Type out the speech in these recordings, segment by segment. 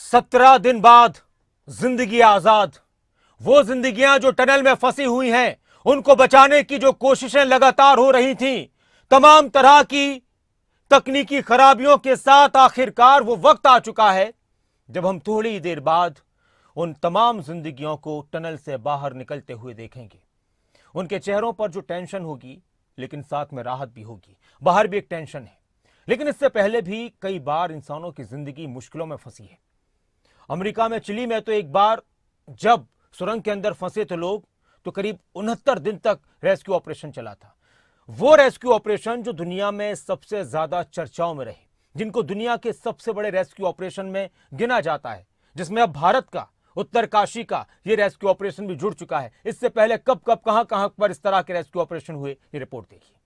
17 दिन बाद जिंदगी आजाद। वो जिंदगियां जो टनल में फंसी हुई हैं, उनको बचाने की जो कोशिशें लगातार हो रही थीं, तमाम तरह की तकनीकी खराबियों के साथ आखिरकार वो वक्त आ चुका है जब हम थोड़ी देर बाद उन तमाम जिंदगियों को टनल से बाहर निकलते हुए देखेंगे। उनके चेहरों पर जो टेंशन होगी, लेकिन साथ में राहत भी होगी। बाहर भी एक टेंशन है, लेकिन इससे पहले भी कई बार इंसानों की जिंदगी मुश्किलों में फंसी है। अमेरिका में, चिली में तो एक बार जब सुरंग के अंदर फंसे थे लोग, तो करीब 69 दिन तक रेस्क्यू ऑपरेशन चला था। वो रेस्क्यू ऑपरेशन जो दुनिया में सबसे ज्यादा चर्चाओं में रहे, जिनको दुनिया के सबसे बड़े रेस्क्यू ऑपरेशन में गिना जाता है, जिसमें अब भारत का, उत्तरकाशी का ये रेस्क्यू ऑपरेशन भी जुड़ चुका है। इससे पहले कब कब कहां कहां पर इस तरह के रेस्क्यू ऑपरेशन हुए, ये रिपोर्ट देखिए।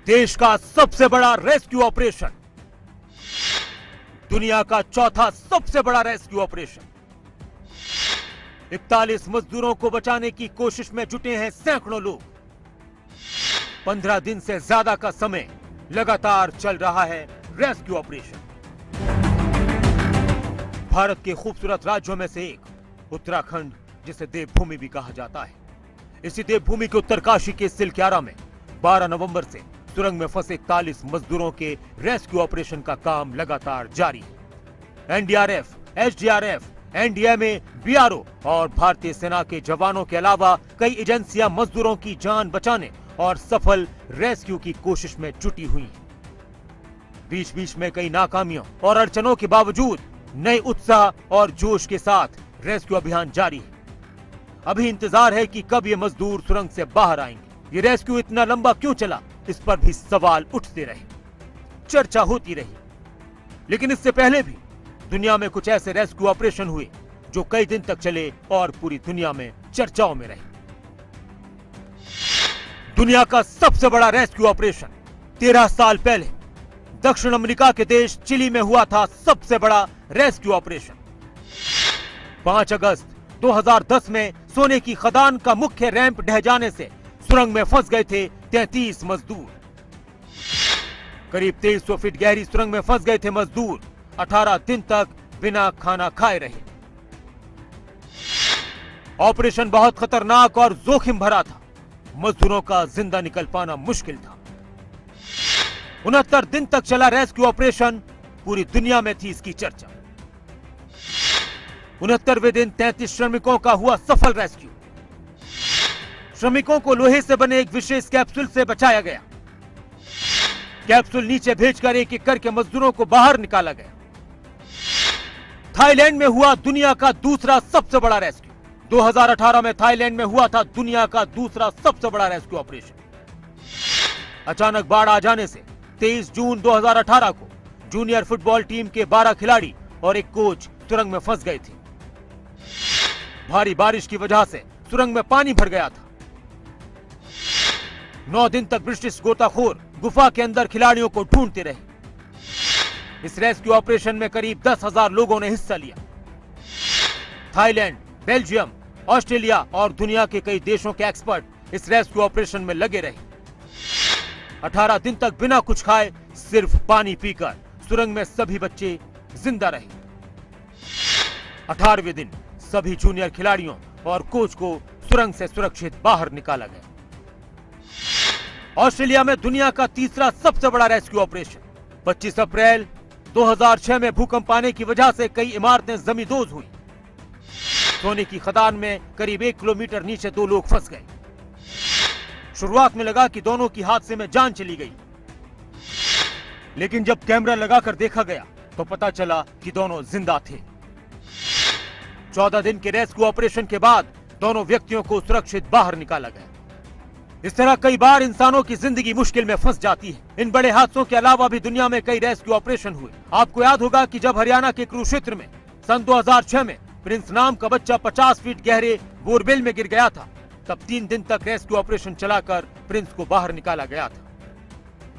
देश का सबसे बड़ा रेस्क्यू ऑपरेशन, दुनिया का चौथा सबसे बड़ा रेस्क्यू ऑपरेशन। 41 मजदूरों को बचाने की कोशिश में जुटे हैं सैकड़ों लोग। 15 दिन से ज्यादा का समय लगातार चल रहा है रेस्क्यू ऑपरेशन। भारत के खूबसूरत राज्यों में से एक उत्तराखंड, जिसे देवभूमि भी कहा जाता है, इसी देवभूमि के उत्तरकाशी के सिलक्यारा में 12 नवंबर से सुरंग में फंसे 41 मजदूरों के रेस्क्यू ऑपरेशन का काम लगातार जारी है। एनडीआरएफ, एसडीआरएफ, एनडीएमए, बीआरओ और भारतीय सेना के जवानों के अलावा कई एजेंसियां मजदूरों की जान बचाने और सफल रेस्क्यू की कोशिश में जुटी हुई हैं। बीच बीच में कई नाकामियों और अड़चनों के बावजूद नए उत्साह और जोश के साथ रेस्क्यू अभियान जारी है। अभी इंतजार है कि कब ये मजदूर सुरंग से बाहर आएंगे। ये रेस्क्यू इतना लंबा क्यों चला, इस पर भी सवाल उठते रहे, चर्चा होती रही। लेकिन इससे पहले भी दुनिया में कुछ ऐसे रेस्क्यू ऑपरेशन हुए जो कई दिन तक चले और पूरी दुनिया में चर्चाओं में रहे। दुनिया का सबसे बड़ा रेस्क्यू ऑपरेशन 13 साल पहले दक्षिण अमेरिका के देश चिली में हुआ था। सबसे बड़ा रेस्क्यू ऑपरेशन 5 अगस्त 2010 में सोने की खदान का मुख्य रैंप ढह जाने से सुरंग में फंस गए थे 33 मजदूर। करीब 2300 फीट गहरी सुरंग में फंस गए थे मजदूर। 18 दिन तक बिना खाना खाए रहे। ऑपरेशन बहुत खतरनाक और जोखिम भरा था। मजदूरों का जिंदा निकल पाना मुश्किल था। 69 दिन तक चला रेस्क्यू ऑपरेशन, पूरी दुनिया में थी इसकी चर्चा। 69वें दिन 33 श्रमिकों का हुआ सफल रेस्क्यू। श्रमिकों को लोहे से बने एक विशेष कैप्सूल से बचाया गया। कैप्सूल नीचे भेजकर एक एक करके मजदूरों को बाहर निकाला गया। थाईलैंड में हुआ दुनिया का दूसरा सबसे बड़ा रेस्क्यू। 2018 में थाईलैंड में हुआ था दुनिया का दूसरा सबसे बड़ा रेस्क्यू ऑपरेशन। अचानक बाढ़ आ जाने से 23 जून 2018 को जूनियर फुटबॉल टीम के 12 खिलाड़ी और एक कोच सुरंग में फंस गए थे। भारी बारिश की वजह से सुरंग में पानी भर गया था। 9 दिन तक ब्रिटिश गोताखोर गुफा के अंदर खिलाड़ियों को ढूंढते रहे। इस रेस्क्यू ऑपरेशन में करीब 10,000 लोगों ने हिस्सा लिया। थाईलैंड, बेल्जियम, ऑस्ट्रेलिया और दुनिया के कई देशों के एक्सपर्ट इस रेस्क्यू ऑपरेशन में लगे रहे। 18 दिन तक बिना कुछ खाए, सिर्फ पानी पीकर सुरंग में सभी बच्चे जिंदा रहे। 18वें दिन सभी जूनियर खिलाड़ियों और कोच को सुरंग से सुरक्षित बाहर निकाला गया। ऑस्ट्रेलिया में दुनिया का तीसरा सबसे बड़ा रेस्क्यू ऑपरेशन 25 अप्रैल 2006 में भूकंप आने की वजह से कई इमारतें जमींदोज हुई। सोने की खदान में करीब 1 किलोमीटर नीचे 2 लोग फंस गए। शुरुआत में लगा कि दोनों की हादसे में जान चली गई, लेकिन जब कैमरा लगाकर देखा गया तो पता चला कि दोनों जिंदा थे। 14 दिन के रेस्क्यू ऑपरेशन के बाद दोनों व्यक्तियों को सुरक्षित बाहर निकाला गया। इस तरह कई बार इंसानों की जिंदगी मुश्किल में फंस जाती है। इन बड़े हादसों के अलावा भी दुनिया में कई रेस्क्यू ऑपरेशन हुए। आपको याद होगा कि जब हरियाणा के कुरुक्षेत्र में सन 2006 में प्रिंस नाम का बच्चा 50 फीट गहरे बोरवेल में गिर गया था, तब 3 दिन तक रेस्क्यू ऑपरेशन चलाकर प्रिंस को बाहर निकाला गया था।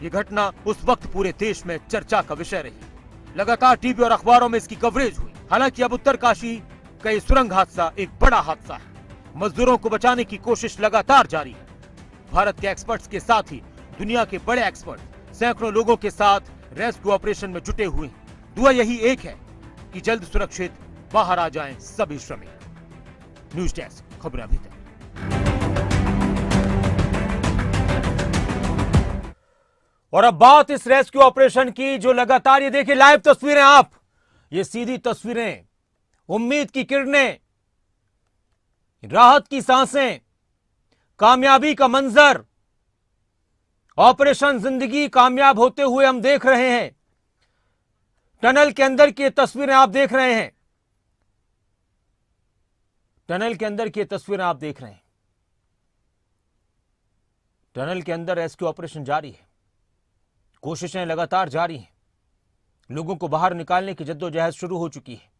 ये घटना उस वक्त पूरे देश में चर्चा का विषय रही। लगातार टीवी और अखबारों में इसकी कवरेज हुई। हालांकि अब उत्तरकाशी का ये सुरंग हादसा एक बड़ा हादसा है। मजदूरों को बचाने की कोशिश लगातार जारी है। भारत के एक्सपर्ट्स के साथ ही दुनिया के बड़े एक्सपर्ट सैकड़ों लोगों के साथ रेस्क्यू ऑपरेशन में जुटे हुए हैं। दुआ यही एक है कि जल्द सुरक्षित बाहर आ जाएं सभी श्रमिक। न्यूज डेस्क, खबरें अभी तक। और अब बात इस रेस्क्यू ऑपरेशन की जो लगातार, ये देखिए लाइव तस्वीरें आप, ये सीधी तस्वीरें, उम्मीद की किरणें, राहत की सांसें, कामयाबी का मंजर, ऑपरेशन जिंदगी कामयाब होते हुए हम देख रहे हैं। टनल के अंदर की तस्वीरें आप देख रहे हैं, टनल के अंदर की तस्वीरें आप देख रहे हैं। टनल के अंदर रेस्क्यू ऑपरेशन जारी है, कोशिशें लगातार जारी हैं, लोगों को बाहर निकालने की जद्दोजहद शुरू हो चुकी है।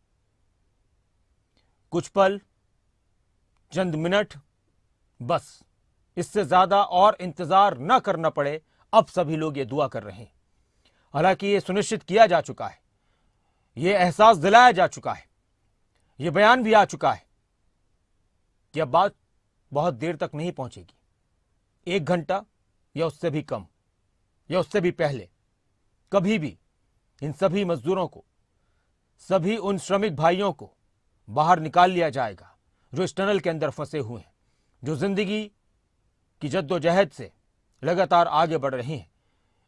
कुछ पल, चंद मिनट, बस इससे ज्यादा और इंतजार न करना पड़े, अब सभी लोग ये दुआ कर रहे हैं। हालांकि ये सुनिश्चित किया जा चुका है, ये एहसास दिलाया जा चुका है, ये बयान भी आ चुका है कि अब बात बहुत देर तक नहीं पहुंचेगी। 1 घंटा या उससे भी कम या उससे भी पहले कभी भी इन सभी मजदूरों को, सभी उन श्रमिक भाइयों को बाहर निकाल लिया जाएगा जो इस टनल के अंदर फंसे हुए हैं, जो जिंदगी की जद्दोजहद से लगातार आगे बढ़ रहे हैं,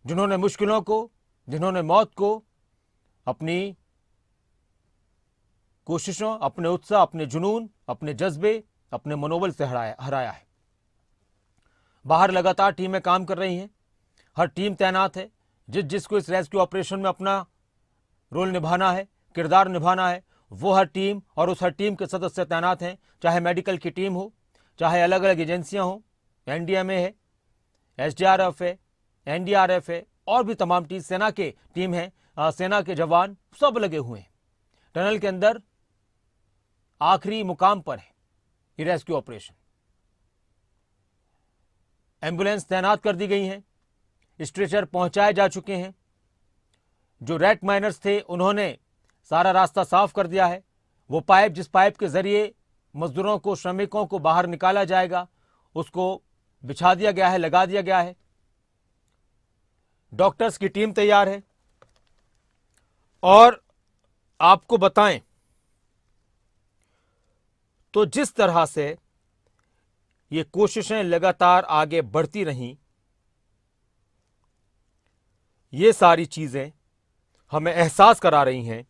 जिन्होंने मुश्किलों को, जिन्होंने मौत को अपनी कोशिशों, अपने उत्साह, अपने जुनून, अपने जज्बे, अपने मनोबल से हराया है। बाहर लगातार टीमें काम कर रही हैं, हर टीम तैनात है। जिसको इस रेस्क्यू ऑपरेशन में अपना रोल निभाना है, किरदार निभाना है, वो हर टीम और उस हर टीम के सदस्य तैनात हैं। चाहे मेडिकल की टीम हो, चाहे अलग अलग एजेंसियां हो, एनडीएमए है, एसडीआरएफ है, एनडीआरएफ है, और भी तमाम सेना के टीम है, सेना के जवान सब लगे हुए हैं। टनल के अंदर आखिरी मुकाम पर है ये रेस्क्यू ऑपरेशन। एम्बुलेंस तैनात कर दी गई है, स्ट्रेचर पहुंचाए जा चुके हैं। जो रैक माइनर्स थे उन्होंने सारा रास्ता साफ कर दिया है। वो पाइप, जिस पाइप के जरिए मजदूरों को, श्रमिकों को बाहर निकाला जाएगा, उसको बिछा दिया गया है, लगा दिया गया है। डॉक्टर्स की टीम तैयार है। और आपको बताएं तो जिस तरह से ये कोशिशें लगातार आगे बढ़ती रहीं, ये सारी चीजें हमें एहसास करा रही हैं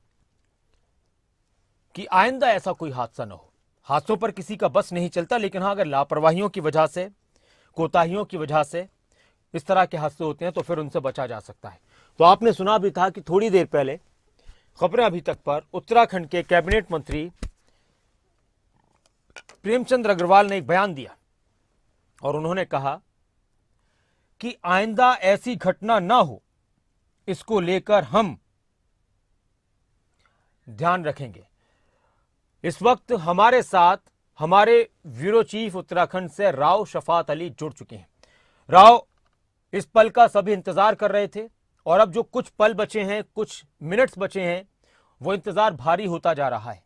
कि आइंदा ऐसा कोई हादसा न हो। हादसों पर किसी का बस नहीं चलता, लेकिन हाँ, अगर लापरवाहियों की वजह से, कोताहियों की वजह से इस तरह के हादसे होते हैं तो फिर उनसे बचा जा सकता है। तो आपने सुना भी था कि थोड़ी देर पहले खबरें अभी तक पर उत्तराखंड के कैबिनेट मंत्री प्रेमचंद अग्रवाल ने एक बयान दिया और उन्होंने कहा कि आइंदा ऐसी घटना ना हो, इसको लेकर हम ध्यान रखेंगे। इस वक्त हमारे साथ हमारे ब्यूरो चीफ उत्तराखंड से राव शफात अली जुड़ चुके हैं। राव, इस पल का सभी इंतजार कर रहे थे और अब जो कुछ पल बचे हैं, कुछ मिनट्स बचे हैं, वो इंतजार भारी होता जा रहा है।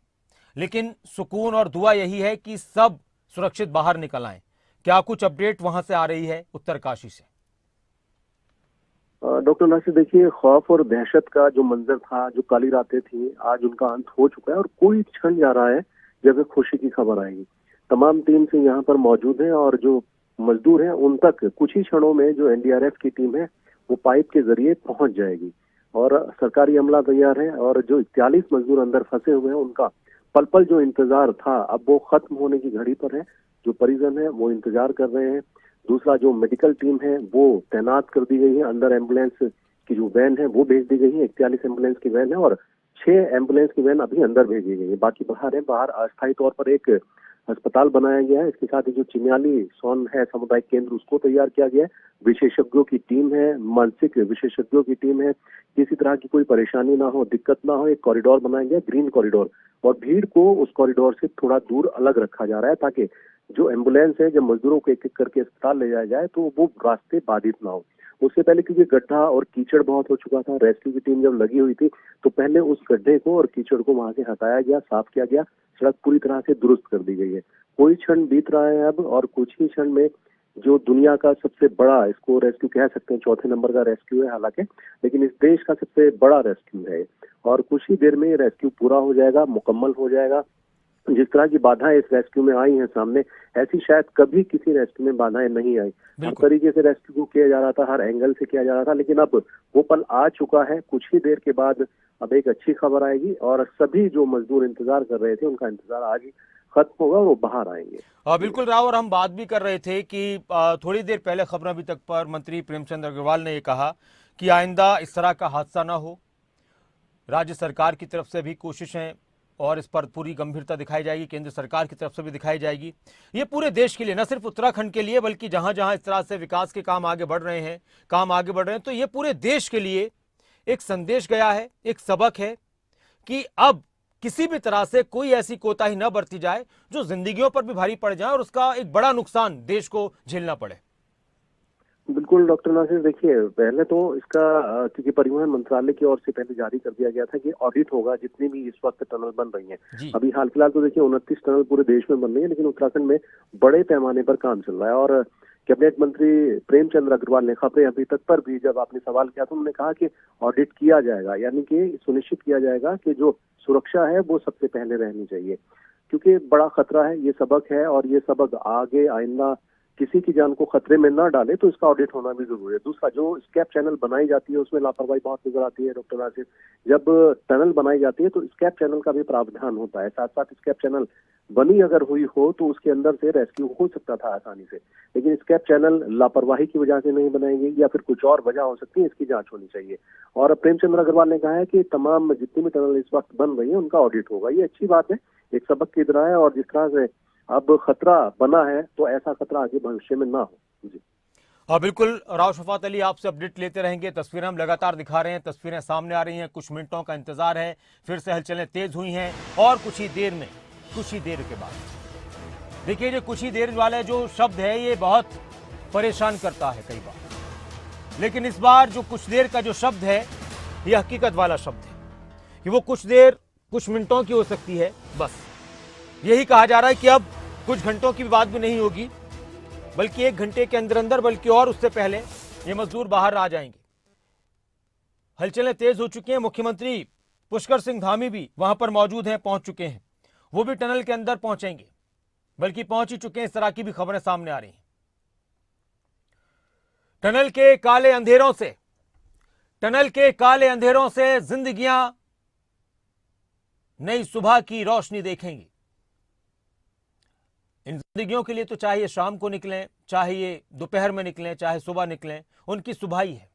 लेकिन सुकून और दुआ यही है कि सब सुरक्षित बाहर निकल आए। क्या कुछ अपडेट वहां से आ रही है उत्तरकाशी से? डॉक्टर नासिर, देखिए, खौफ और दहशत का जो मंजर था, जो काली रातें थी, आज उनका अंत हो चुका है और कोई क्षण जा रहा है जब खुशी की खबर आएगी। तमाम टीम से यहाँ पर मौजूद है और जो मजदूर हैं उन तक कुछ ही क्षणों में जो एनडीआरएफ की टीम है वो पाइप के जरिए पहुंच जाएगी और सरकारी अमला तैयार है। और जो 41 मजदूर अंदर फंसे हुए हैं उनका पल पल जो इंतजार था, अब वो खत्म होने की घड़ी पर है। जो परिजन है वो इंतजार कर रहे हैं। दूसरा, जो मेडिकल टीम है वो तैनात कर दी गई है। अंदर एम्बुलेंस की जो वैन है वो भेज दी गई है। 41 एम्बुलेंस की वैन है और 6 एम्बुलेंस की वैन अभी अंदर भेजी गई है, बाकी बाहर है। बाहर अस्थायी तौर पर एक अस्पताल बनाया गया है। इसके साथ ही जो चिन्याली सोन है सामुदायिक केंद्र, उसको तैयार किया गया है। विशेषज्ञों की टीम है, मानसिक विशेषज्ञों की टीम है। किसी तरह की कोई परेशानी ना हो, दिक्कत ना हो, एक कॉरिडोर बनाया गया, ग्रीन कॉरिडोर, और भीड़ को उस कॉरिडोर से थोड़ा दूर अलग रखा जा रहा है ताकि जो एम्बुलेंस है, जब मजदूरों को एक एक करके अस्पताल ले जाया जाए तो वो रास्ते बाधित ना हो। उससे पहले क्योंकि गड्ढा और कीचड़ बहुत हो चुका था, रेस्क्यू की टीम जब लगी हुई थी तो पहले उस गड्ढे को और कीचड़ को वहां से हटाया गया, साफ किया गया, सड़क पूरी तरह से दुरुस्त कर दी गई है। कोई क्षण बीत रहा है अब और कुछ ही क्षण में जो दुनिया का सबसे बड़ा, इसको रेस्क्यू कह सकते हैं, चौथे नंबर का रेस्क्यू है हालांकि, लेकिन इस देश का सबसे बड़ा रेस्क्यू है और कुछ ही देर में रेस्क्यू पूरा हो जाएगा, मुकम्मल हो जाएगा। जिस तरह की बाधाएं इस रेस्क्यू में आई हैं सामने, ऐसी शायद कभी किसी रेस्क्यू में बाधाएं नहीं आई। हर तरीके से रेस्क्यू को किया जा रहा था, हर एंगल से किया जा रहा था, लेकिन अब वो पल आ चुका है। कुछ ही देर के बाद अब एक अच्छी खबर आएगी और सभी जो मजदूर इंतजार कर रहे थे उनका इंतजार आज ही खत्म होगा और वो बाहर आएंगे। बिल्कुल राव, और हम बात भी कर रहे थे कि थोड़ी देर पहले खबर अभी तक पर मंत्री प्रेमचंद अग्रवाल ने ये कहा कि आइंदा इस तरह का हादसा ना हो। राज्य सरकार की तरफ से भी कोशिशें और इस पर पूरी गंभीरता दिखाई जाएगी, केंद्र सरकार की तरफ से भी दिखाई जाएगी। ये पूरे देश के लिए, न सिर्फ उत्तराखंड के लिए, बल्कि जहां जहां इस तरह से विकास के काम आगे बढ़ रहे हैं, तो ये पूरे देश के लिए एक संदेश गया है, एक सबक है कि अब किसी भी तरह से कोई ऐसी कोताही न बरती जाए जो जिंदगियों पर भी भारी पड़ जाए और उसका एक बड़ा नुकसान देश को झेलना पड़े। बिल्कुल डॉक्टर नासिर, देखिए पहले तो इसका क्योंकि परिवहन मंत्रालय की ओर से पहले जारी कर दिया गया था कि ऑडिट होगा जितनी भी इस वक्त टनल बन रही हैं। अभी हाल फिलहाल तो देखिए 29 टनल पूरे देश में बन रही है, लेकिन उत्तराखंड में बड़े पैमाने पर काम चल रहा है और कैबिनेट मंत्री प्रेमचंद अग्रवाल ने खबरें अभी तक पर भी जब आपने सवाल किया तो उन्होंने कहा कि ऑडिट किया जाएगा, यानी कि सुनिश्चित किया जाएगा कि जो सुरक्षा है वो सबसे पहले रहनी चाहिए, क्योंकि बड़ा खतरा है। ये सबक है और ये सबक आगे आइंदा किसी की जान को खतरे में न डाले, तो इसका ऑडिट होना भी जरूरी है। दूसरा, जो स्कैप चैनल बनाई जाती है उसमें लापरवाही बहुत नजर आती है डॉक्टर नासिर। जब टनल बनाई जाती है तो स्कैप चैनल का भी प्रावधान होता है, साथ साथ स्कैप चैनल बनी अगर हुई हो तो उसके अंदर से रेस्क्यू हो सकता था आसानी से, लेकिन स्कैप चैनल लापरवाही की वजह से नहीं बनाई गई या फिर कुछ और वजह हो सकती है, इसकी जांच होनी चाहिए। और प्रेमचंद्र अग्रवाल ने कहा है कि तमाम जितनी भी टनल इस वक्त बन रही है उनका ऑडिट होगा। ये अच्छी बात है, एक सबक की तरह है और जिस तरह से अब खतरा बना है तो ऐसा खतरा आगे भविष्य में ना हो। जी बिल्कुल राव शफात अली, आपसे अपडेट लेते रहेंगे। तस्वीरें हम लगातार दिखा रहे हैं, तस्वीरें सामने आ रही हैं। कुछ मिनटों का इंतजार है, फिर से हलचलें तेज हुई हैं और कुछ ही देर के बाद देखिए, जो कुछ ही देर वाला जो शब्द है ये बहुत परेशान करता है कई बार, लेकिन इस बार जो कुछ देर का जो शब्द है ये हकीकत वाला शब्द है कि वो कुछ देर कुछ मिनटों की हो सकती है। बस यही कहा जा रहा है कि अब कुछ घंटों की बात भी नहीं होगी, बल्कि 1 घंटे के अंदर अंदर, बल्कि और उससे पहले ये मजदूर बाहर आ जाएंगे। हलचलें तेज हो चुकी हैं। मुख्यमंत्री पुष्कर सिंह धामी भी वहां पर मौजूद हैं, पहुंच चुके हैं। वो भी टनल के अंदर पहुंचेंगे, बल्कि पहुंच ही चुके हैं। इस तरह की भी खबरें सामने आ रही हैं। टनल के काले अंधेरों से जिंदगियां नई सुबह की रोशनी देखेंगी। इन जिंदगियों के लिए तो चाहे शाम को निकलें, चाहे ये दोपहर में निकलें, चाहे सुबह निकलें, उनकी सुबह ही है।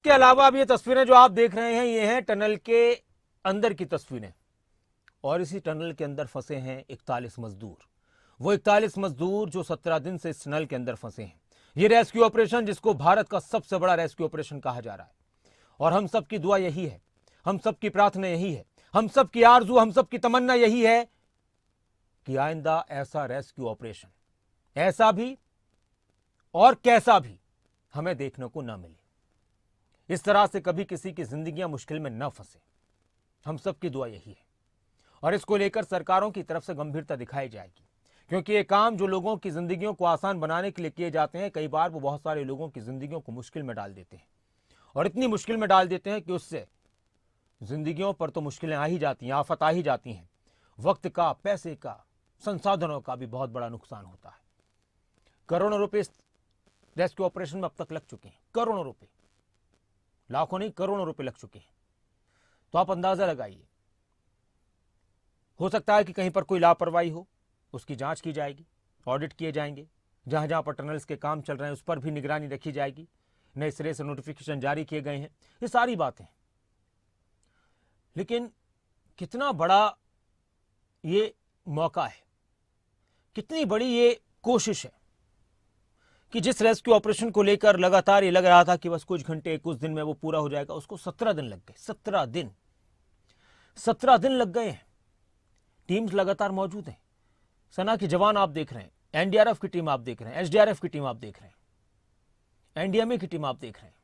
के अलावा अब ये तस्वीरें जो आप देख रहे हैं ये हैं टनल के अंदर की तस्वीरें, और इसी टनल के अंदर फंसे हैं 41 मजदूर। वो 41 मजदूर जो 17 दिन से इस टनल के अंदर फंसे हैं। ये रेस्क्यू ऑपरेशन, जिसको भारत का सबसे बड़ा रेस्क्यू ऑपरेशन कहा जा रहा है, और हम सब की दुआ यही है, हम सब की प्रार्थना यही है, हम सब की आरजू, हम सब की तमन्ना यही है कि आइंदा ऐसा रेस्क्यू ऑपरेशन, ऐसा भी और कैसा भी, हमें देखने को ना मिले। इस तरह से कभी किसी की जिंदगियां मुश्किल में न फंसे, हम सब की दुआ यही है। और इसको लेकर सरकारों की तरफ से गंभीरता दिखाई जाएगी, क्योंकि ये काम जो लोगों की जिंदगियों को आसान बनाने के लिए किए जाते हैं, कई बार वो बहुत सारे लोगों की जिंदगियों को मुश्किल में डाल देते हैं, और इतनी मुश्किल में डाल देते हैं कि उससे जिंदगियों पर तो मुश्किलें आ ही जाती हैं, आफत आ ही जाती हैं। वक्त का, पैसे का, संसाधनों का भी बहुत बड़ा नुकसान होता है। करोड़ों रुपए इस रेस्क्यू ऑपरेशन में अब तक लग चुके हैं, करोड़ों रुपए, लाखों नहीं करोड़ों रुपए लग चुके हैं। तो आप अंदाजा लगाइए, हो सकता है कि कहीं पर कोई लापरवाही हो, उसकी जांच की जाएगी, ऑडिट किए जाएंगे। जहां जहां पर टनल्स के काम चल रहे हैं उस पर भी निगरानी रखी जाएगी। नए सिरे से नोटिफिकेशन जारी किए गए हैं, ये सारी बातें। लेकिन कितना बड़ा ये मौका है, कितनी बड़ी ये कोशिश है कि जिस रेस्क्यू ऑपरेशन को लेकर लगातार ये लग रहा था कि बस कुछ घंटे कुछ दिन में वो पूरा हो जाएगा, उसको 17 दिन लग गए। 17 दिन लग गए हैं। टीम्स लगातार मौजूद हैं। सेना के जवान आप देख रहे हैं, एनडीआरएफ की टीम आप देख रहे हैं, एसडीआरएफ की टीम आप देख रहे हैं, एनडीएमए की टीम आप देख रहे हैं।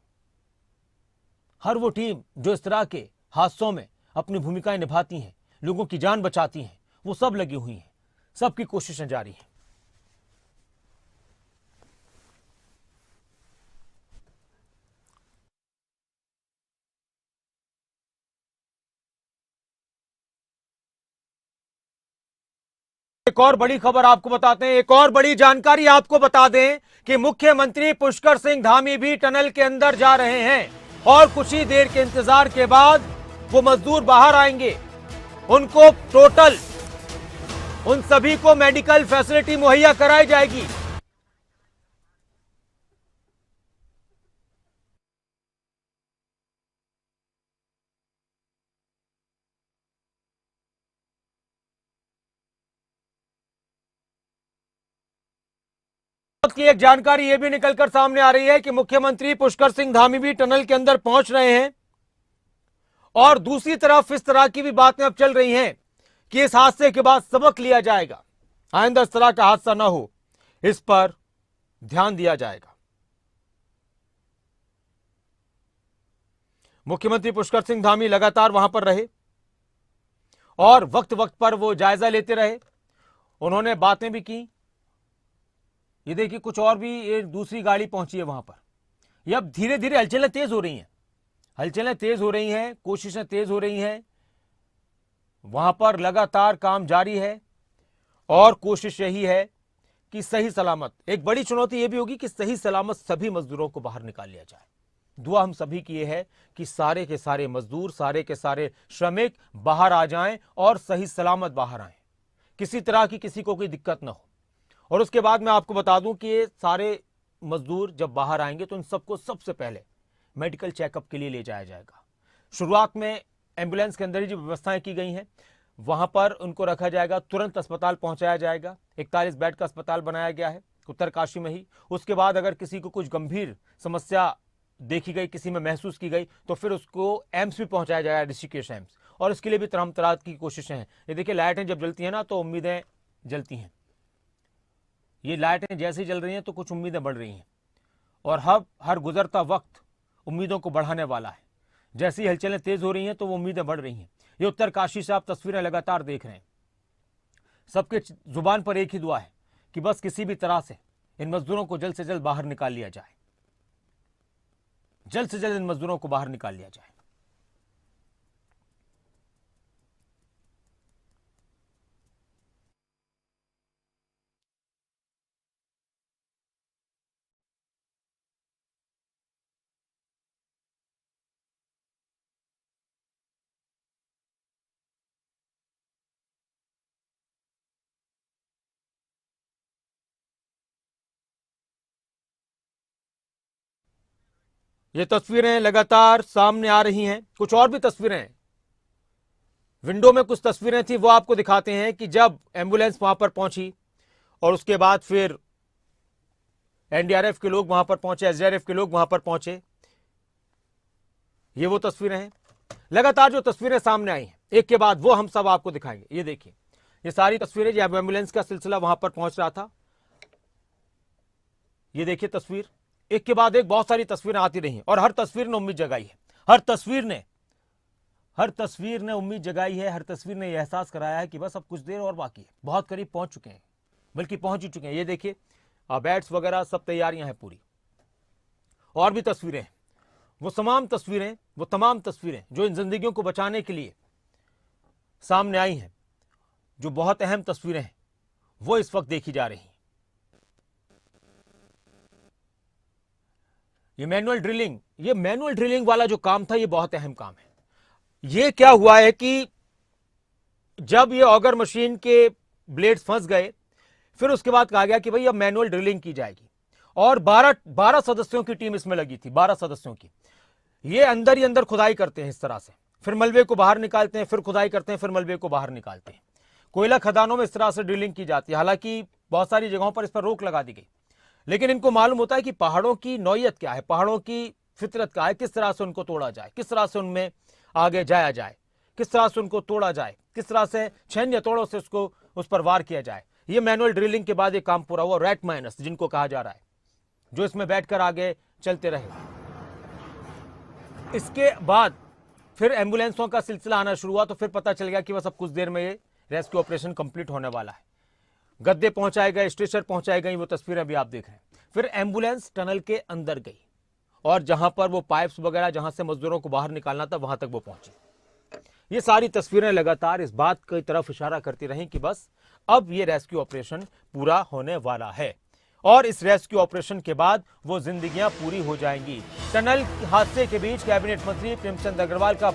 हर वो टीम जो इस तरह के हादसों में अपनी भूमिकाएं निभाती हैं, लोगों की जान बचाती हैं, वो सब लगी हुई हैं। सबकी कोशिशें जारी हैं। एक और बड़ी खबर आपको बताते हैं, एक और बड़ी जानकारी आपको बता दें कि मुख्यमंत्री पुष्कर सिंह धामी भी टनल के अंदर जा रहे हैं और कुछ ही देर के इंतजार के बाद वो मजदूर बाहर आएंगे। उनको टोटल उन सभी को मेडिकल फैसिलिटी मुहैया कराई जाएगी। की एक जानकारी यह भी निकलकर सामने आ रही है कि मुख्यमंत्री पुष्कर सिंह धामी भी टनल के अंदर पहुंच रहे हैं और दूसरी तरफ इस तरह की भी बातें अब चल रही हैं कि इस हादसे के बाद सबक लिया जाएगा, आइंदा इस तरह का हादसा ना हो, इस पर ध्यान दिया जाएगा। मुख्यमंत्री पुष्कर सिंह धामी लगातार वहां पर रहे और वक्त वक्त पर वो जायजा लेते रहे। उन्होंने बातें भी की। ये देखिए कुछ और भी ये दूसरी गाड़ी पहुंची है वहां पर। ये अब धीरे धीरे हलचलें तेज हो रही हैं, हलचलें तेज हो रही हैं, कोशिशें तेज हो रही हैं। वहां पर लगातार काम जारी है और कोशिश यही है कि सही सलामत, एक बड़ी चुनौती यह भी होगी कि सही सलामत सभी मजदूरों को बाहर निकाल लिया जाए। दुआ हम सभी की यह है कि सारे के सारे मजदूर, सारे के सारे श्रमिक बाहर आ जाएं और सही सलामत बाहर आएं, किसी तरह की किसी को कोई दिक्कत ना हो। और उसके बाद मैं आपको बता दूं कि ये सारे मजदूर जब बाहर आएंगे तो इन सबको सबसे पहले मेडिकल चेकअप के लिए ले जाया जाएगा। शुरुआत में एम्बुलेंस के अंदर ही जो व्यवस्थाएं की गई हैं वहां पर उनको रखा जाएगा, तुरंत अस्पताल पहुंचाया जाएगा। 41 बेड का अस्पताल बनाया गया है उत्तरकाशी में ही। उसके बाद अगर किसी को कुछ गंभीर समस्या देखी गई, किसी में महसूस की गई, तो फिर उसको एम्स भी पहुंचाया जाएगा, ऋषिकेश एम्स। और इसके लिए भी तमाम तरह की कोशिशें हैं। ये देखिए लाइटें जब जलती हैं ना तो उम्मीदें जलती हैं। ये लाइटें जैसे ही जल रही हैं तो कुछ उम्मीदें बढ़ रही हैं और हर गुजरता वक्त उम्मीदों को बढ़ाने वाला है। जैसी हलचलें तेज हो रही हैं तो वो उम्मीदें बढ़ रही हैं। ये उत्तरकाशी से आप तस्वीरें लगातार देख रहे हैं। सबके जुबान पर एक ही दुआ है कि बस किसी भी तरह से इन मजदूरों को जल्द से जल्द बाहर निकाल लिया जाए, जल्द से जल्द इन मजदूरों को बाहर निकाल लिया जाए। ये तस्वीरें लगातार सामने आ रही हैं। कुछ और भी तस्वीरें हैं, विंडो में कुछ तस्वीरें थी, वो आपको दिखाते हैं कि जब एम्बुलेंस वहां पर पहुंची और उसके बाद फिर एनडीआरएफ के लोग वहां पर पहुंचे, एसडीआरएफ के लोग वहां पर पहुंचे। ये वो तस्वीरें हैं। लगातार जो तस्वीरें सामने आई हैं एक के बाद वो हम सब आपको दिखाएंगे। ये देखिए ये सारी तस्वीरें जब एम्बुलेंस का सिलसिला वहां पर पहुंच रहा था। ये देखिए तस्वीर, एक के बाद एक बहुत सारी तस्वीरें आती रही और हर तस्वीर ने उम्मीद जगाई है। हर तस्वीर ने उम्मीद जगाई है। हर तस्वीर ने यह एहसास कराया है कि बस अब कुछ देर और बाकी है, बहुत करीब पहुंच चुके हैं, बल्कि पहुंच ही चुके हैं। ये देखिए बैट्स वगैरह सब तैयारियां हैं पूरी। और भी तस्वीरें हैं, वो तमाम तस्वीरें जो इन जिंदगियों को बचाने के लिए सामने आई हैं, जो बहुत अहम तस्वीरें हैं, वो इस वक्त देखी जा रही हैं। ये मैनुअल ड्रिलिंग वाला जो काम था, ये बहुत अहम काम है। ये क्या हुआ है कि जब ये ऑगर मशीन के ब्लेड्स फंस गए, फिर उसके बाद कहा गया कि भाई अब मैनुअल ड्रिलिंग की जाएगी और 12 सदस्यों की टीम इसमें लगी थी। 12 सदस्यों की। ये अंदर ही अंदर खुदाई करते हैं इस तरह से, फिर मलबे को बाहर निकालते हैं, फिर खुदाई करते हैं, फिर मलबे को बाहर निकालते हैं। कोयला खदानों में इस तरह से ड्रिलिंग की जाती है। हालांकि बहुत सारी जगहों पर इस पर रोक लगा दी गई, लेकिन इनको मालूम होता है कि पहाड़ों की नौयत क्या है, पहाड़ों की फितरत क्या है, किस तरह से उनको तोड़ा जाए, किस तरह से उनमें आगे जाया जाए, किस तरह से उनको तोड़ा जाए, किस तरह से छैन्य तोड़ों से उसको उस पर वार किया जाए। ये मैनुअल ड्रिलिंग के बाद ये काम पूरा हुआ। रैट माइनस जिनको कहा जा रहा है, जो इसमें बैठकर आगे चलते रहे। इसके बाद फिर एम्बुलेंसों का सिलसिला आना शुरू हुआ, तो फिर पता चल गया कि बस अब कुछ देर में ये रेस्क्यू ऑपरेशन कंप्लीट होने वाला है। गद्दे पहुंचाए गए, स्ट्रेचर पहुंचाई गई, वो तस्वीरें अभी आप देख रहे हैं। फिर एम्बुलेंस टनल के अंदर गई और जहां पर वो पाइप्स वगैरह जहां से मजदूरों को बाहर निकालना था वहां तक वो पहुंची। ये सारी तस्वीरें लगातार इस बात की तरफ इशारा करती रहीं कि बस अब ये रेस्क्यू ऑपरेशन पूरा होने वाला है और इस रेस्क्यू ऑपरेशन के बाद वो जिंदगियां पूरी हो जाएंगी। टनल हादसे के बीच कैबिनेट मंत्री प्रेमचंद अग्रवाल का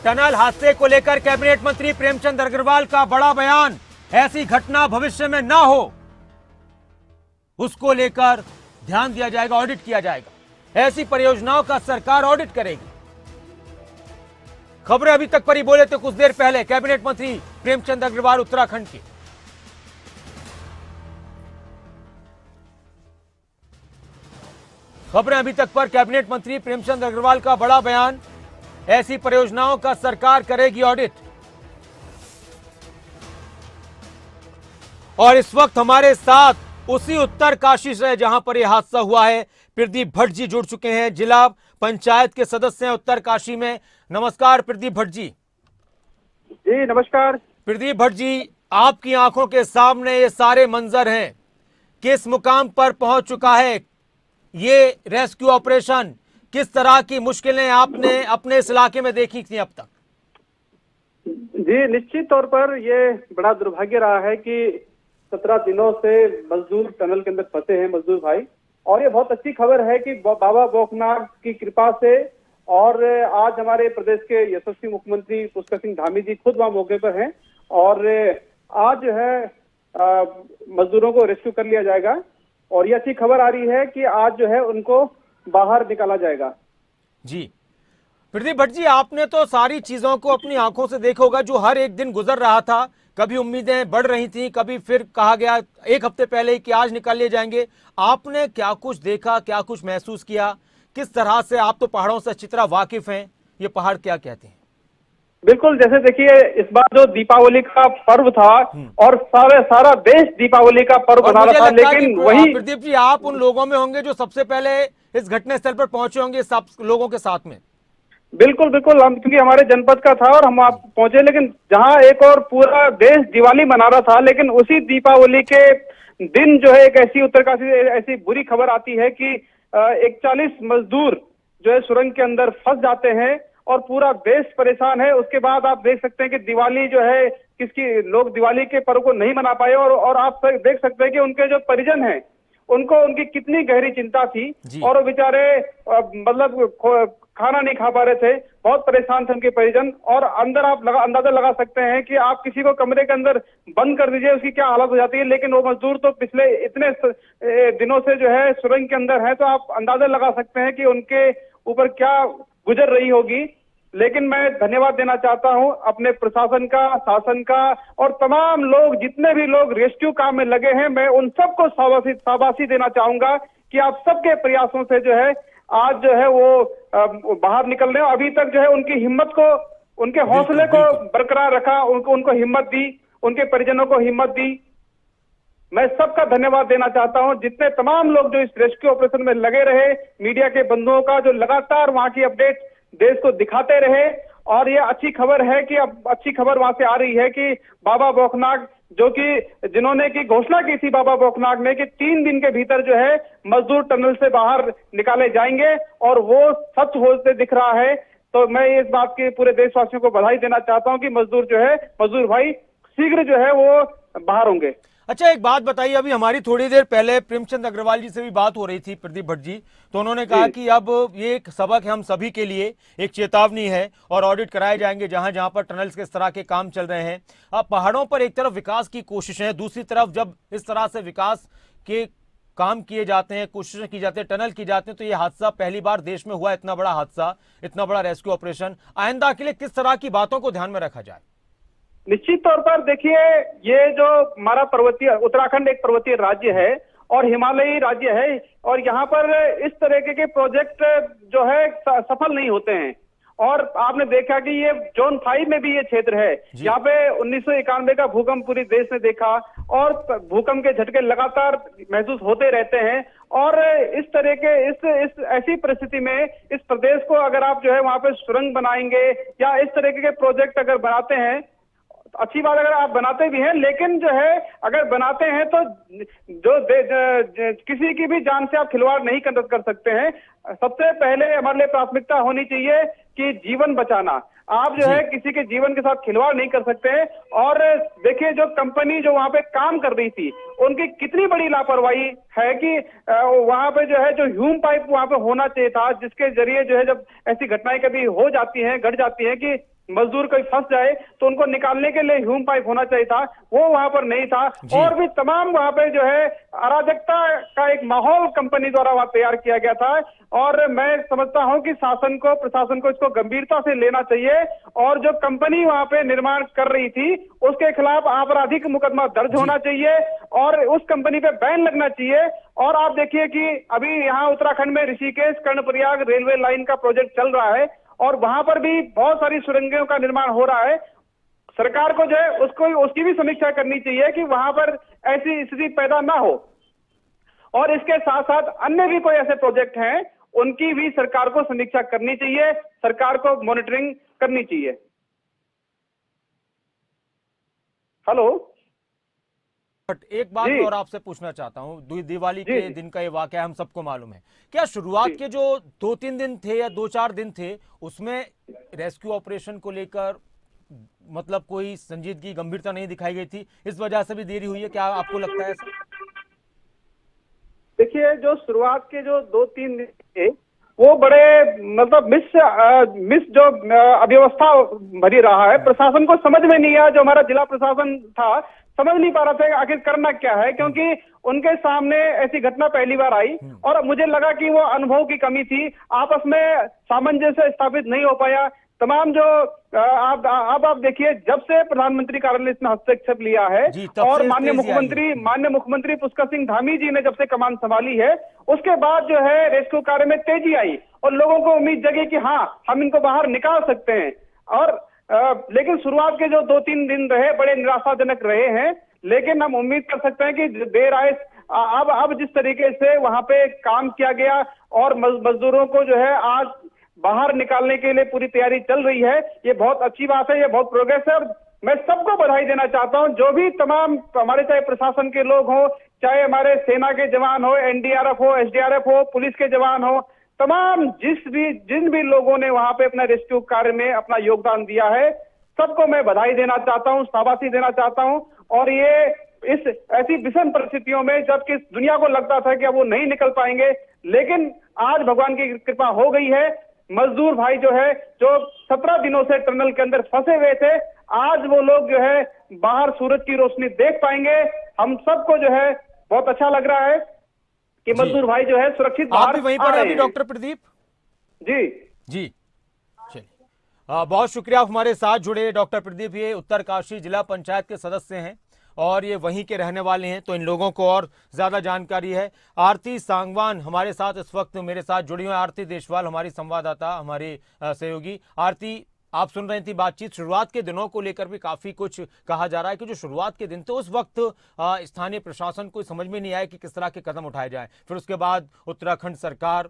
टनल हादसे को लेकर कैबिनेट मंत्री प्रेमचंद अग्रवाल का बड़ा बयान। ऐसी घटना भविष्य में ना हो उसको लेकर ध्यान दिया जाएगा, ऑडिट किया जाएगा। ऐसी परियोजनाओं का सरकार ऑडिट करेगी। खबरें अभी तक पर ही बोले थे कुछ देर पहले कैबिनेट मंत्री प्रेमचंद अग्रवाल उत्तराखंड के। खबरें अभी तक पर कैबिनेट मंत्री प्रेमचंद अग्रवाल का बड़ा बयान। ऐसी परियोजनाओं का सरकार करेगी ऑडिट। और इस वक्त हमारे साथ उसी उत्तरकाशी से जहां पर यह हादसा हुआ है प्रदीप भट्ट जी जुड़ चुके हैं, जिला पंचायत के सदस्य हैं उत्तरकाशी में। नमस्कार प्रदीप भट्ट जी। जी नमस्कार। प्रदीप भट्ट जी, आपकी आंखों के सामने ये सारे मंजर हैं, किस मुकाम पर पहुंच चुका है ये रेस्क्यू ऑपरेशन, किस तरह की मुश्किलें आपने अपने इस इलाके में देखी थी अब तक? जी निश्चित तौर पर ये बड़ा दुर्भाग्य रहा है कि 17 दिनों से मजदूर टनल के अंदर फंसे हैं मजदूर भाई, और ये बहुत अच्छी खबर है कि बाबा भोकनाथ की कृपा से और आज हमारे प्रदेश के यशस्वी मुख्यमंत्री पुष्कर सिंह धामी जी खुद वहां मौके पर हैं और आज जो है मजदूरों को रेस्क्यू कर लिया जाएगा। और ये अच्छी खबर आ रही है कि आज जो है उनको बाहर निकाला जाएगा। जी प्रदीप भट्ट जी, आपने तो सारी चीजों को अपनी आंखों से देखा होगा, जो हर एक दिन गुजर रहा था। कभी उम्मीदें बढ़ रही थी, कभी फिर कहा गया एक हफ्ते पहले ही कि आज निकाल लिए जाएंगे। आपने क्या कुछ देखा, क्या कुछ महसूस किया, किस तरह से? आप तो पहाड़ों से अच्छी तरह वाकिफ हैं, ये पहाड़ क्या कहते हैं? बिल्कुल, जैसे देखिए इस बार जो दीपावली का पर्व था और सारा देश दीपावली का पर्व मना रहा था, लेकिन वही प्रदीप जी आप उन लोगों में होंगे जो सबसे पहले इस घटनास्थल पर पहुंचे होंगे सब लोगों के साथ में। बिल्कुल बिल्कुल, हम क्योंकि हमारे जनपद का था और हम आप पहुंचे, लेकिन जहां एक और पूरा देश दिवाली मना रहा था, लेकिन उसी दीपावली के दिन जो है एक ऐसी उत्तरकाशी से ऐसी बुरी खबर आती है कि 41 मजदूर जो है सुरंग के अंदर फंस जाते हैं और पूरा देश परेशान है। उसके बाद आप देख सकते हैं कि दिवाली जो है किसकी लोग दिवाली के पर्व को नहीं मना पाए और आप देख सकते हैं कि उनके जो परिजन हैं उनको उनकी कितनी गहरी चिंता थी और वो बेचारे मतलब खाना नहीं खा पा रहे थे, बहुत परेशान थे उनके परिजन। और अंदर आप अंदाजा लगा सकते हैं कि आप किसी को कमरे के अंदर बंद कर दीजिए, उसकी क्या हालत हो जाती है। लेकिन वो मजदूर तो पिछले इतने दिनों से जो है सुरंग के अंदर है, तो आप अंदाजा लगा सकते हैं कि उनके ऊपर क्या गुजर रही होगी। लेकिन मैं धन्यवाद देना चाहता हूं अपने प्रशासन का, शासन का और तमाम लोग, जितने भी लोग रेस्क्यू काम में लगे हैं, मैं उन सबको शाबाशी देना चाहूंगा कि आप सबके प्रयासों से जो है आज जो है वो बाहर निकल रहे हैं। अभी तक जो है उनकी हिम्मत को, उनके हौसले को बरकरार रखा, उनको हिम्मत दी, उनके परिजनों को हिम्मत दी। मैं सबका धन्यवाद देना चाहता हूं, जितने तमाम लोग जो इस रेस्क्यू ऑपरेशन में लगे रहे, मीडिया के बंधुओं का जो लगातार वहां की अपडेट देश को दिखाते रहे। और ये अच्छी खबर है कि अब अच्छी खबर वहां से आ रही है कि बाबा भोकनाथ जो कि जिन्होंने की घोषणा की थी बाबा भोकनाथ ने कि 3 दिन के भीतर जो है मजदूर टनल से बाहर निकाले जाएंगे, और वो सच होते दिख रहा है। तो मैं इस बात की पूरे देशवासियों को बधाई देना चाहता हूं कि मजदूर भाई शीघ्र जो है वो बाहर होंगे। अच्छा एक बात बताइए, अभी हमारी थोड़ी देर पहले प्रेमचंद अग्रवाल जी से भी बात हो रही थी प्रदीप भट्ट जी, तो उन्होंने कहा कि अब ये एक सबक है हम सभी के लिए, एक चेतावनी है और ऑडिट कराए जाएंगे जहां जहां पर टनल्स के इस तरह के काम चल रहे हैं। अब पहाड़ों पर एक तरफ विकास की कोशिशें हैं, दूसरी तरफ जब इस तरह से विकास के काम किए जाते हैं, कोशिशें की जाती है, टनल की जाती है, तो ये हादसा पहली बार देश में हुआ, इतना बड़ा हादसा, इतना बड़ा रेस्क्यू ऑपरेशन। आइंदा के लिए किस तरह की बातों को ध्यान में रखा जाए? निश्चित तौर पर देखिए, ये जो हमारा पर्वतीय उत्तराखंड एक पर्वतीय राज्य है और हिमालयी राज्य है, और यहाँ पर इस तरीके के प्रोजेक्ट जो है सफल नहीं होते हैं। और आपने देखा कि ये जोन 5 में भी ये क्षेत्र है, यहाँ पे 1991 का भूकंप पूरे देश ने देखा, और भूकंप के झटके लगातार महसूस होते रहते हैं। और इस तरह के इस ऐसी परिस्थिति में इस प्रदेश को अगर आप जो है वहां पे सुरंग बनाएंगे या इस तरीके के प्रोजेक्ट अगर बनाते हैं, अच्छी बात, अगर आप बनाते भी हैं, लेकिन जो है अगर बनाते हैं तो किसी की भी जान से आप खिलवाड़ नहीं कर सकते हैं। सबसे पहले हमारे लिए प्राथमिकता होनी चाहिए कि जीवन बचाना। आप जो है किसी के जीवन के साथ खिलवाड़ नहीं कर सकते हैं। और देखिए, जो कंपनी जो वहां पे काम कर रही थी, उनकी कितनी बड़ी लापरवाही है कि वहां पे जो है जो ह्यूम पाइप वहां पे होना चाहिए था, जिसके जरिए जो है जब ऐसी घटनाएं कभी हो जाती हैं, घट जाती हैं कि मजदूर कोई फंस जाए तो उनको निकालने के लिए ह्यूम पाइप होना चाहिए था, वो वहां पर नहीं था। और भी तमाम वहां पे जो है अराजकता का एक माहौल कंपनी द्वारा वहां तैयार किया गया था। और मैं समझता हूं कि शासन को, प्रशासन को इसको गंभीरता से लेना चाहिए, और जो कंपनी वहां पे निर्माण कर रही थी उसके खिलाफ आपराधिक मुकदमा दर्ज होना चाहिए और उस कंपनी पे बैन लगना चाहिए। और आप देखिए कि अभी यहाँ उत्तराखंड में ऋषिकेश कर्णप्रयाग रेलवे लाइन का प्रोजेक्ट चल रहा है, और वहां पर भी बहुत सारी सुरंगों का निर्माण हो रहा है। सरकार को जो है उसकी भी समीक्षा करनी चाहिए कि वहां पर ऐसी स्थिति पैदा ना हो। और इसके साथ साथ अन्य भी कोई ऐसे प्रोजेक्ट हैं, उनकी भी सरकार को समीक्षा करनी चाहिए, सरकार को मॉनिटरिंग करनी चाहिए। हेलो, बट एक बात और आपसे पूछना चाहता हूं, दिवाली के दिन का ये वाकया हम सबको मालूम है, क्या शुरुआत के जो 2-3 दिन थे या 2-4 दिन थे उसमें रेस्क्यू ऑपरेशन को लेकर मतलब कोई संजीदगी, गंभीरता नहीं दिखाई गई थी, इस वजह से भी देरी हुई है, क्या आपको लगता है ऐसा? देखिए, जो शुरुआत के जो 2-3 दिन थे वो बड़े मतलब मिस जो अव्यवस्था भरी रहा है। प्रशासन को समझ में नहीं आया, जो हमारा जिला प्रशासन था समझ नहीं पा रहा था आखिर करना क्या है, क्योंकि उनके सामने ऐसी घटना पहली बार आई और मुझे लगा कि वो अनुभव की कमी थी, आपस में सामंजस्य स्थापित नहीं हो पाया। तमाम जो आप देखिए, जब से प्रधानमंत्री कार्यालय ने इसमें हस्तक्षेप लिया है और माननीय मुख्यमंत्री पुष्कर सिंह धामी जी ने जब से कमान संभाली है, उसके बाद जो है रेस्क्यू कार्य में तेजी आई और लोगों को उम्मीद जगी कि हाँ, हम इनको बाहर निकाल सकते हैं। और लेकिन शुरुआत के जो 2-3 दिन रहे बड़े निराशाजनक रहे हैं, लेकिन हम उम्मीद कर सकते हैं कि देर आए अब जिस तरीके से वहां पे काम किया गया और मजदूरों को जो है आज बाहर निकालने के लिए पूरी तैयारी चल रही है, ये बहुत अच्छी बात है, ये बहुत प्रोग्रेस है। और मैं सबको बधाई देना चाहता हूं, जो भी तमाम हमारे चाहे प्रशासन के लोग हो, चाहे हमारे सेना के जवान हो, एनडीआरएफ हो, एसडीआरएफ हो, पुलिस के जवान हो, तमाम जिन भी लोगों ने वहां पे अपना रेस्क्यू कार्य में अपना योगदान दिया है, सबको मैं बधाई देना चाहता हूं, शाबाशी देना चाहता हूं। और ये इस ऐसी विषम परिस्थितियों में जबकि दुनिया को लगता था कि अब वो नहीं निकल पाएंगे, लेकिन आज भगवान की कृपा हो गई है। मजदूर भाई जो है, जो 17 दिनों से टनल के अंदर फंसे हुए थे, आज वो लोग जो है बाहर सूरज की रोशनी देख पाएंगे। हम सबको जो है बहुत अच्छा लग रहा है कि मजदूर भाई जो है सुरक्षित बाहर आप वहीं पर अभी डॉक्टर प्रदीप जी चलिए, बहुत शुक्रिया हमारे साथ जुड़े डॉक्टर प्रदीप। ये उत्तरकाशी जिला पंचायत के सदस्य हैं और ये वहीं के रहने वाले हैं, तो इन लोगों को और ज्यादा जानकारी है। आरती सांगवान हमारे साथ इस वक्त मेरे साथ जुड़ी हुई, आरती देशवाल हमारी संवाददाता, हमारी सहयोगी। आरती, आप सुन रही थी बातचीत, शुरुआत के दिनों को लेकर भी काफी कुछ कहा जा रहा है कि जो शुरुआत के दिन थे उस वक्त स्थानीय प्रशासन को समझ में नहीं आया कि किस तरह के कदम उठाए जाएं। फिर उसके बाद उत्तराखंड सरकार,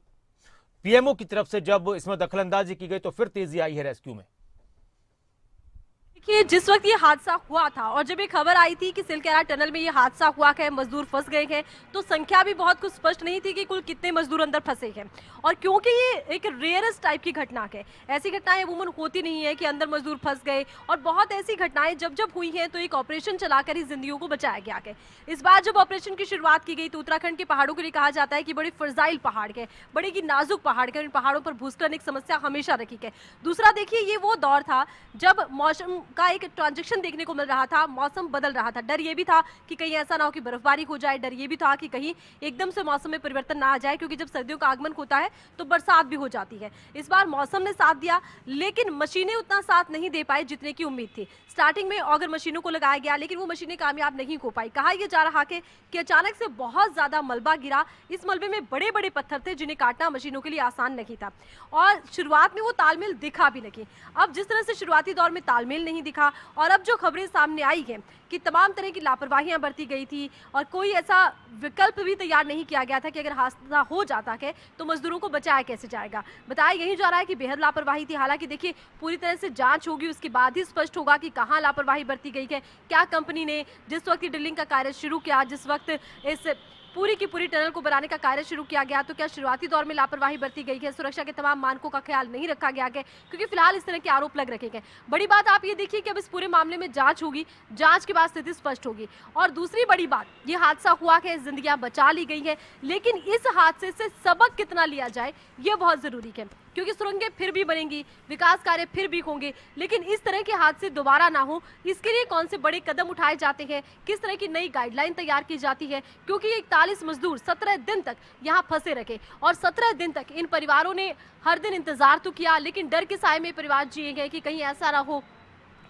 पीएमओ की तरफ से जब इसमें दखलंदाजी की गई तो फिर तेजी आई है रेस्क्यू में। देखिए, जिस वक्त ये हादसा हुआ था और जब ये खबर आई थी कि सिलकेरा टनल में ये हादसा हुआ है, मजदूर फंस गए हैं, तो संख्या भी बहुत कुछ स्पष्ट नहीं थी कि कुल कितने मजदूर अंदर फंसे हैं। और क्योंकि ये एक रेयरेस्ट टाइप की घटना है, ऐसी घटनाएं अमूमन होती नहीं है कि अंदर मजदूर फंस गए, और बहुत ऐसी घटनाएं जब हुई हैं तो एक ऑपरेशन चलाकर ही जिंदगियों को बचाया गया है। इस बार जब ऑपरेशन की शुरुआत की गई तो उत्तराखंड के पहाड़ों के लिए कहा जाता है कि बड़े फर्जाइल पहाड़ है, बड़े की नाजुक पहाड़ है, इन पहाड़ों पर भूस्खलन एक समस्या हमेशा रखी है। दूसरा देखिए, ये वो दौर था जब मौसम का एक ट्रांजैक्शन देखने को मिल रहा था। मौसम बदल रहा था, डर ये भी था कि कहीं ऐसा ना हो कि बर्फबारी हो जाए, डर ये भी था कि कहीं एकदम से मौसम में परिवर्तन ना आ जाए, क्योंकि जब सर्दियों का आगमन होता है तो बरसात भी हो जाती है। इस बार मौसम ने साथ दिया, लेकिन मशीनें उतना साथ नहीं दे पाई जितने की उम्मीद थी। स्टार्टिंग में ऑगर मशीनों को लगाया गया, लेकिन वो मशीनें कामयाब नहीं हो पाई। कहा यह जा रहा है कि अचानक से बहुत ज्यादा मलबा गिरा। इस मलबे में बड़े बड़े पत्थर थे जिन्हें काटना मशीनों के लिए आसान नहीं था, और शुरुआत में वो तालमेल दिखा भी नहीं। अब जिस तरह से शुरुआती दौर में तालमेल नहीं दिखा, और अब जो खबरें सामने आई हैं कि तमाम तरह की लापरवाहियां बरती गई थी और कोई ऐसा विकल्प भी तैयार नहीं किया गया था कि अगर हादसा हो जाता है तो मजदूरों को बचाया कैसे जाएगा। बताया यही जा रहा है कि बेहद लापरवाही थी। हालांकि देखिए, पूरी तरह से जांच होगी, उसके बाद ही स्पष्ट होगा कि कहां लापरवाही बरती गई है। क्या कंपनी ने जिस वक्त ड्रिलिंग का कार्य शुरू किया, जिस वक्त इस पूरी की पूरी टनल को बनाने का कार्य शुरू किया गया, तो क्या शुरुआती दौर में लापरवाही बरती गई है, सुरक्षा के तमाम मानकों का ख्याल नहीं रखा गया है, क्योंकि फिलहाल इस तरह के आरोप लग रखे हैं। बड़ी बात आप ये देखिए कि अब इस पूरे मामले में जांच होगी, जांच के बाद स्थिति स्पष्ट होगी। और दूसरी बड़ी बात, ये हादसा हुआ है, जिंदगियां बचा ली गई है, लेकिन इस हादसे से सबक कितना लिया जाए ये बहुत जरूरी है, क्योंकि सुरंगें फिर भी बनेंगी, विकास कार्य फिर भी होंगे, लेकिन इस तरह के हादसे दोबारा ना हो, इसके लिए कौन से बड़े कदम उठाए जाते हैं, किस तरह की नई गाइडलाइन तैयार की जाती है। क्योंकि 41 मजदूर 17 दिन तक यहाँ फंसे रखे, और 17 दिन तक इन परिवारों ने हर दिन इंतजार तो किया, लेकिन डर के साए में परिवार जिए गए कि कहीं ऐसा ना हो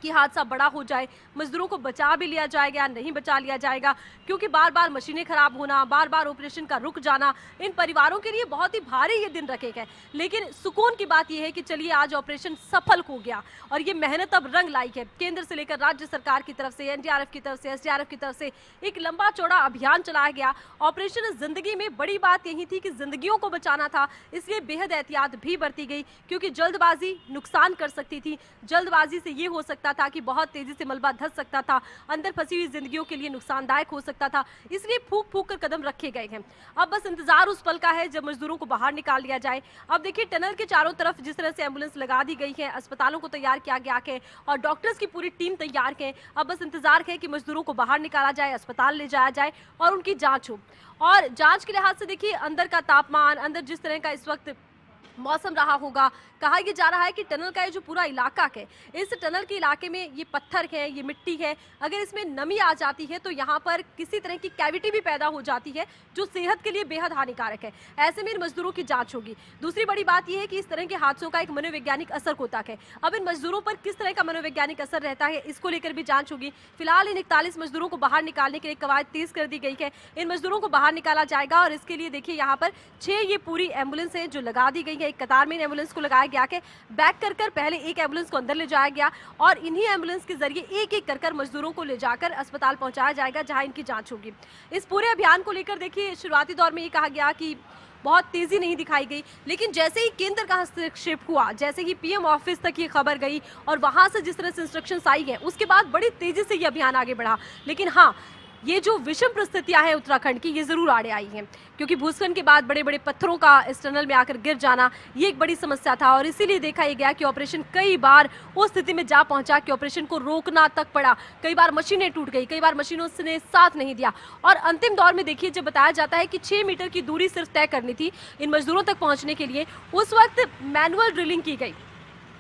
कि हादसा बड़ा हो जाए, मजदूरों को बचा भी लिया जाएगा, नहीं बचा लिया जाएगा, क्योंकि बार बार मशीनें खराब होना, बार बार ऑपरेशन का रुक जाना इन परिवारों के लिए बहुत ही भारी ये दिन रखे गए। लेकिन सुकून की बात यह है कि चलिए आज ऑपरेशन सफल हो गया, और ये मेहनत अब रंग लाई है। केंद्र से लेकर राज्य सरकार की तरफ से, एनडीआरएफ की तरफ से, एसडीआरएफ की तरफ से एक लंबा चौड़ा अभियान चलाया गया। ऑपरेशन जिंदगी में बड़ी बात यही थी कि जिंदगियों को बचाना था, इसलिए बेहद एहतियात भी बरती गई, क्योंकि जल्दबाजी नुकसान कर सकती थी। जल्दबाजी से ये हो सकता था कि बहुत तेजी से मलबा धंस सकता था, अंदर फंसी हुई जिंदगियों के लिए नुकसानदायक हो सकता था, इसलिए फूंक फूंक कर कदम रखे गए हैं। अब बस इंतजार उस पल का है जब मजदूरों को बाहर निकाल लिया जाए। अब देखिए, टनल के चारों तरफ जिस तरह से एम्बुलेंस लगा दी गई है, अस्पतालों को तैयार किया गया है, और डॉक्टर्स की पूरी टीम तैयार है। अब बस इंतजार है कि मजदूरों को बाहर निकाला जाए, अस्पताल ले जाया जाए और उनकी जांच हो। और जांच के लिहाज से देखिए, अंदर का तापमान, अंदर जिस तरह का इस वक्त मौसम रहा होगा, कहा यह जा रहा है कि टनल का ये जो पूरा इलाका है, इस टनल के इलाके में ये पत्थर है, ये मिट्टी है, अगर इसमें नमी आ जाती है तो यहाँ पर किसी तरह की कैविटी भी पैदा हो जाती है, जो सेहत के लिए बेहद हानिकारक है। ऐसे में इन मजदूरों की जांच होगी। दूसरी बड़ी बात यह है कि इस तरह के हादसों का एक मनोवैज्ञानिक असर होता है। अब इन मजदूरों पर किस तरह का मनोवैज्ञानिक असर रहता है, इसको लेकर भी जांच होगी। फिलहाल इन 41 मजदूरों को बाहर निकालने के लिए कवायद तेज कर दी गई है। इन मजदूरों को बाहर निकाला जाएगा, और इसके लिए देखिए यहाँ पर 6 ये पूरी एम्बुलेंस है जो लगा दी गई है। एक कतार में इन एम्बुलेंस को लगाया गया है, बैक कर पहले एक एम्बुलेंस को अंदर ले जाया गया, और इन्हीं एम्बुलेंस के जरिए एक एक कर मजदूरों को ले जाकर अस्पताल पहुंचाया जाएगा, जहां इनकी जांच होगी। इस पूरे अभियान को लेकर देखिए, शुरुआती दौर में ये कहा गया कि बहुत तेजी नहीं दिखाई गई, लेकिन जैसे ही केंद्र का हस्तक्षेप हुआ, जैसे ही पीएम ऑफिस तक ये खबर गई और वहां से जिस तरह से इंस्ट्रक्शंस आई है, उसके बाद बड़ी तेजी से ये अभियान आगे बढ़ा। लेकिन हाँ, ये जो विषम परिस्थितियां हैं उत्तराखंड की, ये जरूर आड़े आई हैं, क्योंकि भूस्खलन के बाद बड़े बड़े पत्थरों का इस टनल में आकर गिर जाना ये एक बड़ी समस्या था, और इसीलिए देखा यह गया कि ऑपरेशन कई बार उस स्थिति में जा पहुंचा कि ऑपरेशन को रोकना तक पड़ा। कई बार मशीनें टूट गई, कई बार मशीनों ने साथ नहीं दिया, और अंतिम दौर में देखिए, जब बताया जाता है कि 6 मीटर की दूरी सिर्फ तय करनी थी इन मजदूरों तक पहुंचने के लिए, उस वक्त मैनुअल ड्रिलिंग की गई,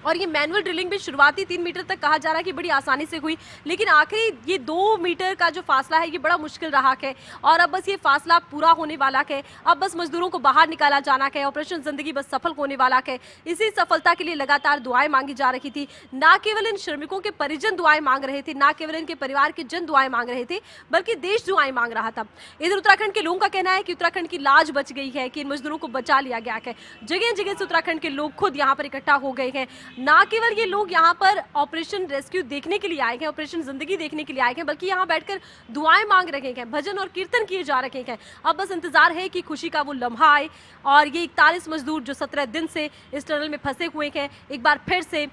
और ये मैनुअल ड्रिलिंग भी शुरुआती 3 मीटर तक कहा जा रहा है कि बड़ी आसानी से हुई, लेकिन आखिरी ये 2 मीटर का जो फासला है ये बड़ा मुश्किल रहा है, और अब बस ये फासला पूरा होने वाला है। अब बस मजदूरों को बाहर निकाला जाना है, ऑपरेशन जिंदगी बस सफल होने वाला है। इसी सफलता के लिए लगातार दुआएं मांगी जा रही थी। ना केवल इन श्रमिकों के परिजन दुआएं मांग रहे थे, ना केवल इनके परिवार के जन दुआएं मांग रहे थे, बल्कि देश दुआएं मांग रहा था। इधर उत्तराखंड के लोगों का कहना है कि उत्तराखंड की लाज बच गई है, कि इन मजदूरों को बचा लिया गया है। जगह जगह से उत्तराखंड के लोग खुद यहाँ पर इकट्ठा हो गए हैं। ना केवल ये लोग यहाँ पर ऑपरेशन रेस्क्यू देखने के लिए आए हैं, ऑपरेशन जिंदगी देखने के लिए आए हैं, बल्कि यहाँ बैठकर दुआएं मांग रहे हैं, भजन और कीर्तन किए जा रहे हैं। अब बस इंतजार है कि खुशी का वो लम्हा आए, और ये 41 मजदूर जो 17 दिन से इस टनल में फंसे हुए हैं, एक बार फिर से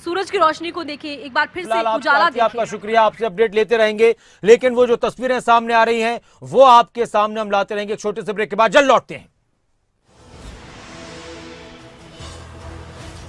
सूरज की रोशनी को देखें, एक बार फिर से उजाला देखें। आपका शुक्रिया, आपसे अपडेट लेते रहेंगे, लेकिन वो जो तस्वीरें सामने आ रही हैं वो आपके सामने हम लाते रहेंगे। एक छोटे से ब्रेक के बाद जल्द लौटते हैं।